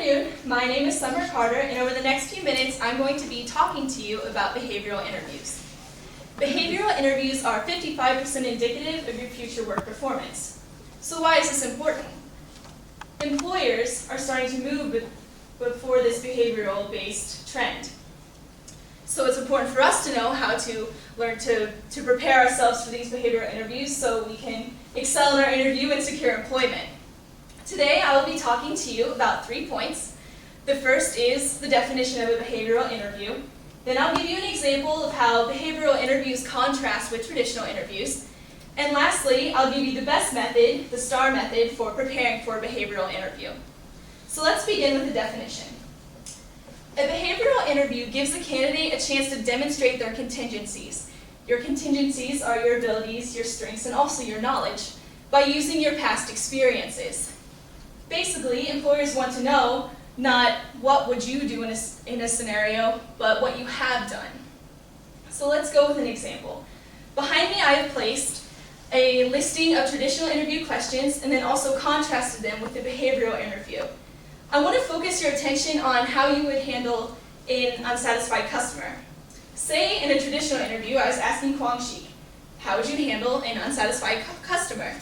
afternoon. My name is Summer Carter, and over the next few minutes, I'm going to be talking to you about behavioral interviews. Behavioral interviews are 55% indicative of your future work performance. So why is this important? Employers are starting to move before this behavioral-based trend. So it's important for us to know how to learn to prepare ourselves for these behavioral interviews so we can excel in our interview and secure employment. Today, I will be talking to you about 3 points. The first is the definition of a behavioral interview. Then I'll give you an example of how behavioral interviews contrast with traditional interviews. And lastly, I'll give you the best method, the STAR method, for preparing for a behavioral interview. So let's begin with the definition. A behavioral interview gives a candidate a chance to demonstrate their contingencies. Your contingencies are your abilities, your strengths, and also your knowledge by using your past experiences. Basically, employers want to know not what would you do in a scenario, but what you have done. So let's go with an example. Behind me, I have placed a listing of traditional interview questions and then also contrasted them with the behavioral interview. I want to focus your attention on how you would handle an unsatisfied customer. Say in a traditional interview, I was asking Kwang Shik, how would you handle an unsatisfied customer?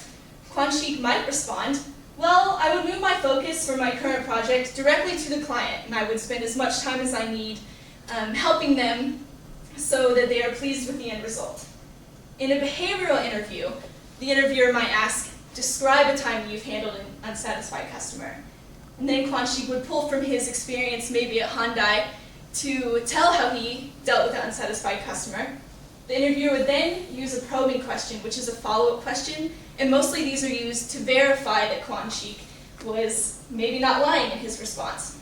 Kwang Shik might respond, well, I would move my focus for my current project directly to the client, and I would spend as much time as I need helping them so that they are pleased with the end result. In a behavioral interview, the interviewer might ask, describe a time you've handled an unsatisfied customer. And then Kwang Shik would pull from his experience, maybe at Hyundai, to tell how he dealt with an unsatisfied customer. The interviewer would then use a probing question, which is a follow-up question, and mostly these are used to verify that Kwang Shik was maybe not lying in his response.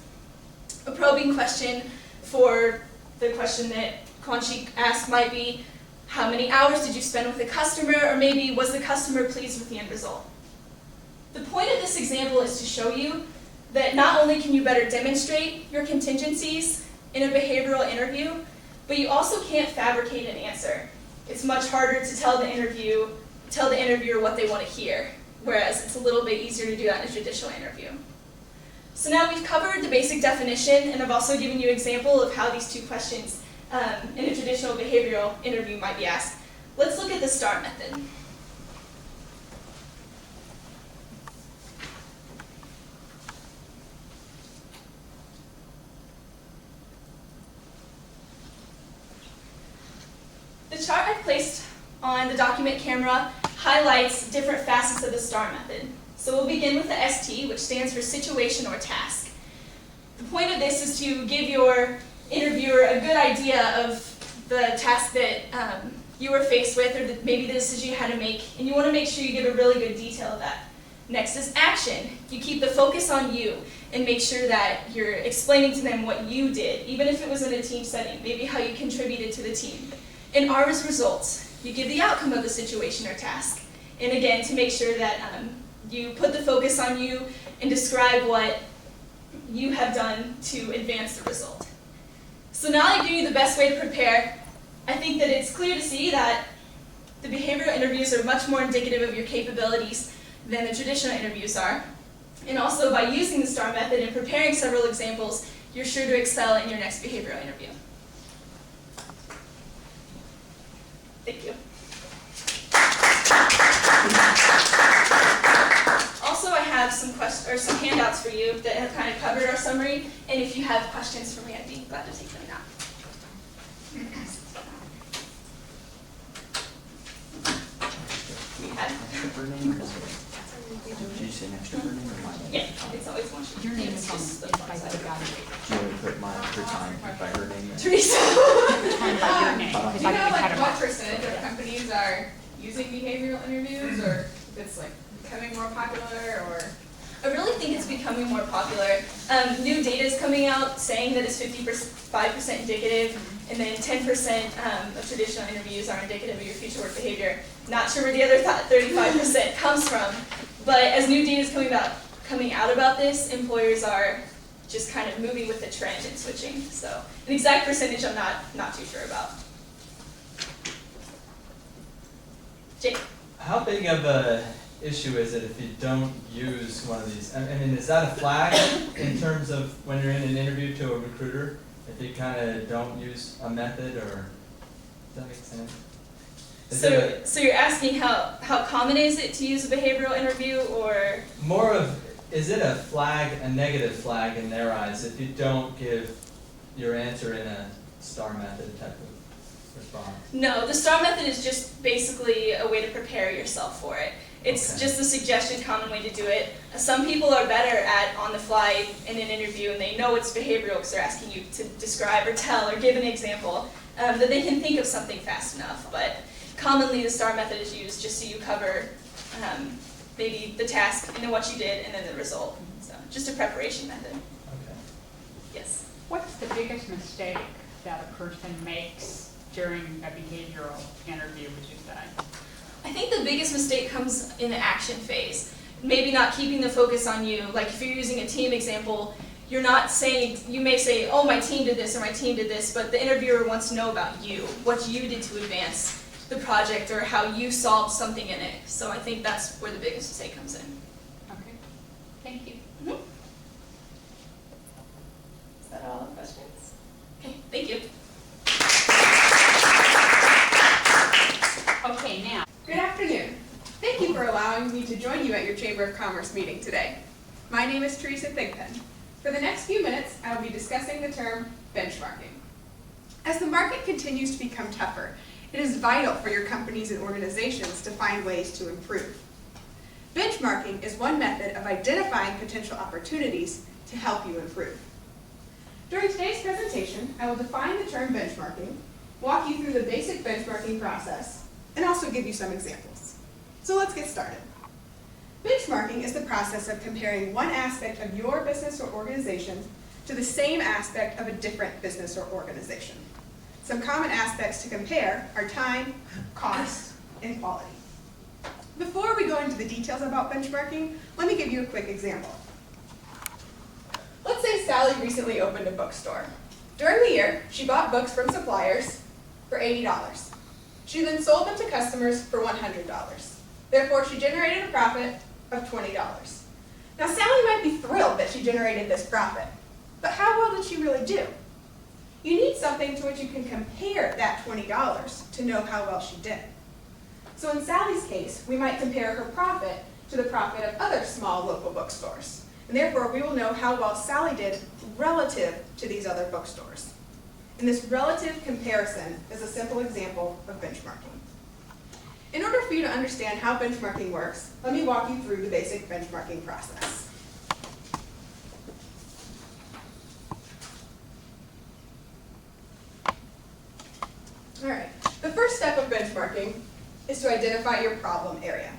A probing question for the question that Kwang Shik asked might be, how many hours did you spend with the customer, or maybe was the customer pleased with the end result? The point of this example is to show you that not only can you better demonstrate your contingencies in a behavioral interview, but you also can't fabricate an answer. It's much harder to tell the interviewer what they want to hear, whereas it's a little bit easier to do that in a traditional interview. So now we've covered the basic definition, and I've also given you an example of how these two questions in a traditional behavioral interview might be asked. Let's look at the STAR method. The chart I've placed on the document camera highlights different facets of the STAR method. So we'll begin with the ST, which stands for situation or task. The point of this is to give your interviewer a good idea of the task that you were faced with, or maybe the decision you had to make, and you want to make sure you give a really good detail of that. Next is action. You keep the focus on you and make sure that you're explaining to them what you did, even if it was in a team setting, maybe how you contributed to the team. And R is results. You give the outcome of the situation or task. And again, to make sure that you put the focus on you and describe what you have done to advance the result. So now I've given you the best way to prepare. I think that it's clear to see that the behavioral interviews are much more indicative of your capabilities than the traditional interviews are. And also by using the STAR method and preparing several examples, you're sure to excel in your next behavioral interview. Thank you. Also, I have some handouts for you that have kind of covered our summary, and if you have questions for me, I'd be glad to take them now. Did you say an extra her name or my name? Yeah, it's always one sheet. Your name is on by the guy. Do you want to put her time by her name? Teresa. Time by your name. Do because you I know didn't cut like him what off. percentage of companies are using behavioral interviews, or if it's like becoming more popular, or? I really think it's becoming more popular. New data is coming out saying that it's 5% indicative, and then 10% of traditional interviews are indicative of your future work behavior. Not sure where the other 35% comes from, but as new data is coming out about this, employers are just kind of moving with the trend and switching. So an exact percentage I'm not too sure about. Jake. How big of a issue is it if you don't use one of these? I mean, is that a flag in terms of when you're in an interview to a recruiter? If you kind of don't use a method, or does that make sense? Is it So you're asking how common is it to use a behavioral interview, or? more of, is it a flag, a negative flag in their eyes, if you don't give your answer in a STAR method type of response? No, the STAR method is just basically a way to prepare yourself for it. It's Okay. just a suggested common way to do it. Some people are better at on the fly in an interview, and they know it's behavioral because they're asking you to describe or tell or give an example, that they can think of something fast enough. But commonly the STAR method is used just so you cover maybe the task and then what you did and then the result. So just a preparation method. Okay. Yes. What's the biggest mistake that a person makes during a behavioral interview, would you say? I think the biggest mistake comes in the action phase. Maybe not keeping the focus on you. Like if you're using a team example, you're not saying, you may say, oh, my team did this or my team did this, but the interviewer wants to know about you, what you did to advance the project or how you solved something in it. So I think that's where the biggest mistake comes in. Okay, thank you. Is that all the questions? Okay, thank you. Okay, now, Good afternoon. Thank you for allowing me to join you at your Chamber of Commerce meeting today. My name is Theresa Thigpen. For the next few minutes, I will be discussing the term benchmarking. As the market continues to become tougher, it is vital for your companies and organizations to find ways to improve. Benchmarking is one method of identifying potential opportunities to help you improve. During today's presentation, I will define the term benchmarking, walk you through the basic benchmarking process, and also give you some examples. So let's get started. Benchmarking is the process of comparing one aspect of your business or organization to the same aspect of a different business or organization. Some common aspects to compare are time, cost, and quality. Before we go into the details about benchmarking, let me give you a quick example. Let's say Sally recently opened a bookstore. During the year, she bought books from suppliers for $80. She then sold them to customers for $100. Therefore, she generated a profit of $20. Now, Sally might be thrilled that she generated this profit, but how well did she really do? You need something to which you can compare that $20 to know how well she did. So in Sally's case, we might compare her profit to the profit of other small local bookstores. And therefore, we will know how well Sally did relative to these other bookstores. And this relative comparison is a simple example of benchmarking. In order for you to understand how benchmarking works, let me walk you through the basic benchmarking process. All right, the first step of benchmarking is to identify your problem area.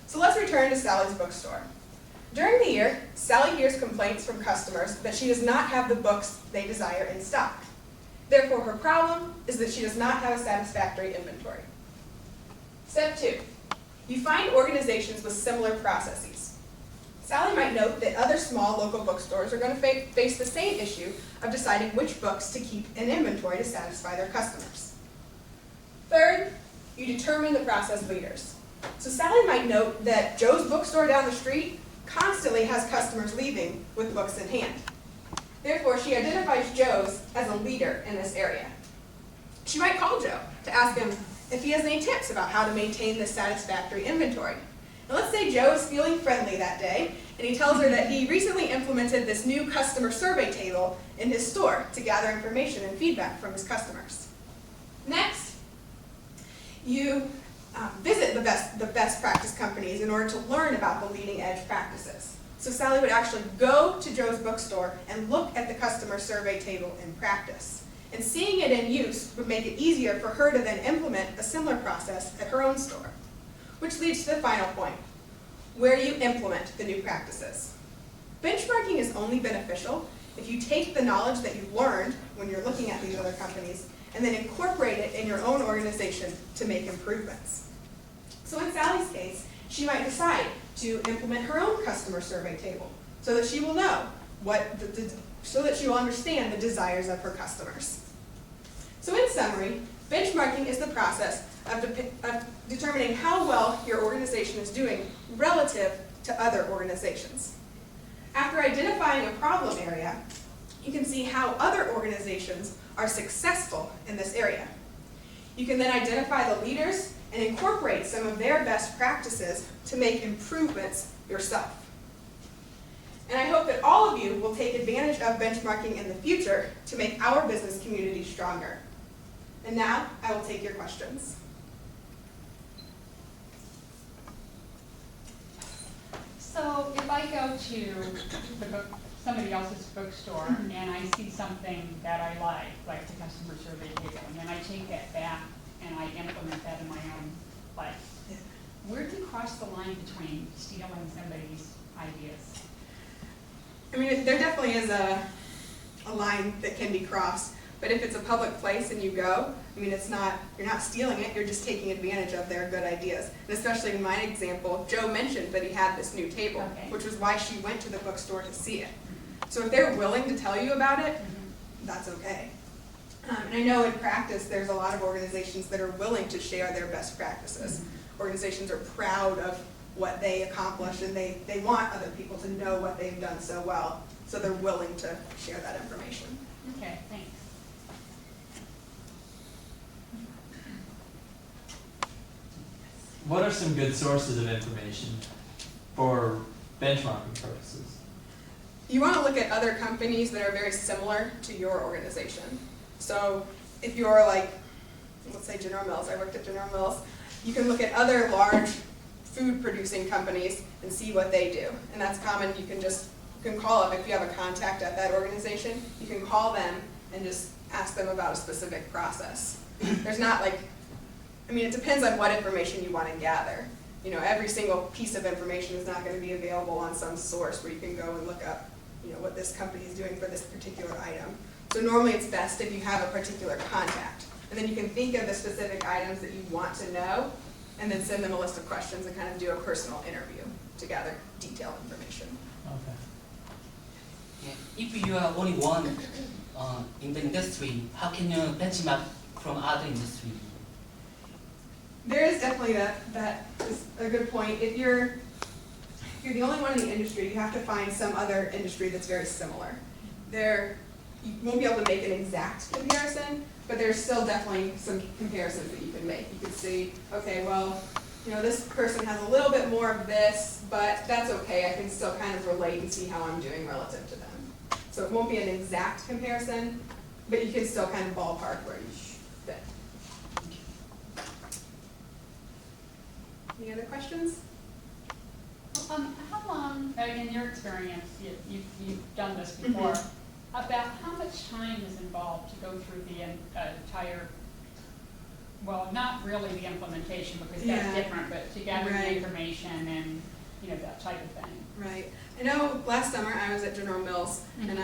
So let's return to Sally's bookstore. During the year, Sally hears complaints from customers that she does not have the books they desire in stock. Therefore, her problem is that she does not have a satisfactory inventory. Step 2, you find organizations with similar processes. Sally might note that other small local bookstores are going to face the same issue of deciding which books to keep in inventory to satisfy their customers. Third, you determine the process leaders. So Sally might note that Joe's bookstore down the street constantly has customers leaving with books in hand. Therefore, she identifies Joe's as a leader in this area. She might call Joe to ask him if he has any tips about how to maintain this satisfactory inventory. Now let's say Joe is feeling friendly that day, and he tells her that he recently implemented this new customer survey table in his store to gather information and feedback from his customers. Next, you visit the best practice companies in order to learn about the leading edge practices. So Sally would actually go to Joe's bookstore and look at the customer survey table in practice. And seeing it in use would make it easier for her to then implement a similar process at her own store. Which leads to the final point, where you implement the new practices. Benchmarking is only beneficial if you take the knowledge that you've learned when you're looking at these other companies and then incorporate it in your own organization to make improvements. So in Sally's case, she might decide to implement her own customer survey table so that she will know so that she will understand the desires of her customers. So in summary, benchmarking is the process of determining how well your organization is doing relative to other organizations. After identifying a problem area, you can see how other organizations are successful in this area. You can then identify the leaders and incorporate some of their best practices to make improvements yourself. And I hope that all of you will take advantage of benchmarking in the future to make our business community stronger. And now, I will take your questions. So if I go to somebody else's bookstore and I see something that I like the customer survey table, and then I take that back and I implement that in my own life, where do you cross the line between stealing somebody's ideas? I mean, there definitely is a line that can be crossed, but if it's a public place and you go, I mean, you're not stealing it, you're just taking advantage of their good ideas. And especially in my example, Joe mentioned that he had this new table, which was why she went to the bookstore to see it. So if they're willing to tell you about it, that's okay. And I know in practice, there's a lot of organizations that are willing to share their best practices. Organizations are proud of what they accomplish, and they want other people to know what they've done so well, so they're willing to share that information. Okay, thanks. What are some good sources of information for benchmarking purposes? You want to look at other companies that are very similar to your organization. So if you're like, let's say General Mills, I worked at General Mills, you can look at other large food producing companies and see what they do. And that's common. You can call up if you have a contact at that organization, you can call them and just ask them about a specific process. There's not like, I mean, it depends on what information you want to gather. You know, every single piece of information is not going to be available on some source where you can go and look up, you know, what this company is doing for this particular item. So normally it's best if you have a particular contact. And then you can think of the specific items that you want to know, and then send them a list of questions and kind of do a personal interview to gather detailed information. Okay. Yeah. If you are only one in the industry, how can you benchmark from other industry? There is definitely that is a good point. If you're the only one in the industry, you have to find some other industry that's very similar. You won't be able to make an exact comparison, but there's still definitely some comparisons that you can make. You could see, okay, well, you know, this person has a little bit more of this, but that's okay. I can still kind of relate and see how I'm doing relative to them. So it won't be an exact comparison, but you can still kind of ballpark where you fit. Any other questions? How long, in your experience, you've done this before, about how much time is involved to go through the entire, well, not really the implementation because that's different, but to gather the information and, you know, that type of thing? Right. I know last summer I was at General Mills, and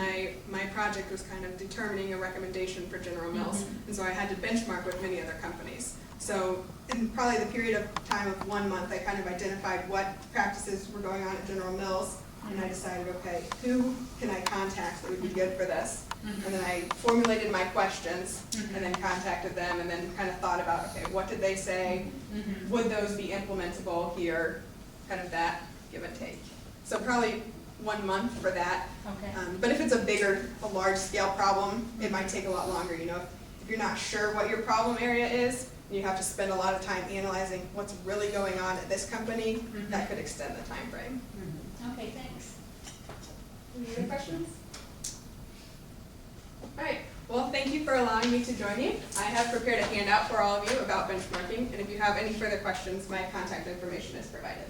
my project was kind of determining a recommendation for General Mills, and so I had to benchmark with many other companies. So in probably the period of time of 1 month, I kind of identified what practices were going on at General Mills, and I decided, okay, who can I contact that would be good for this? And then I formulated my questions, and then contacted them, and then kind of thought about, okay, what did they say? Would those be implementable here? Kind of that give and take. So probably 1 month for that. Okay. But if it's a large scale problem, it might take a lot longer. You know, if you're not sure what your problem area is, you have to spend a lot of time analyzing what's really going on at this company, that could extend the time frame. Okay, thanks. Any other questions? All right, well, thank you for allowing me to join you. I have prepared a handout for all of you about benchmarking, and if you have any further questions, my contact information is provided.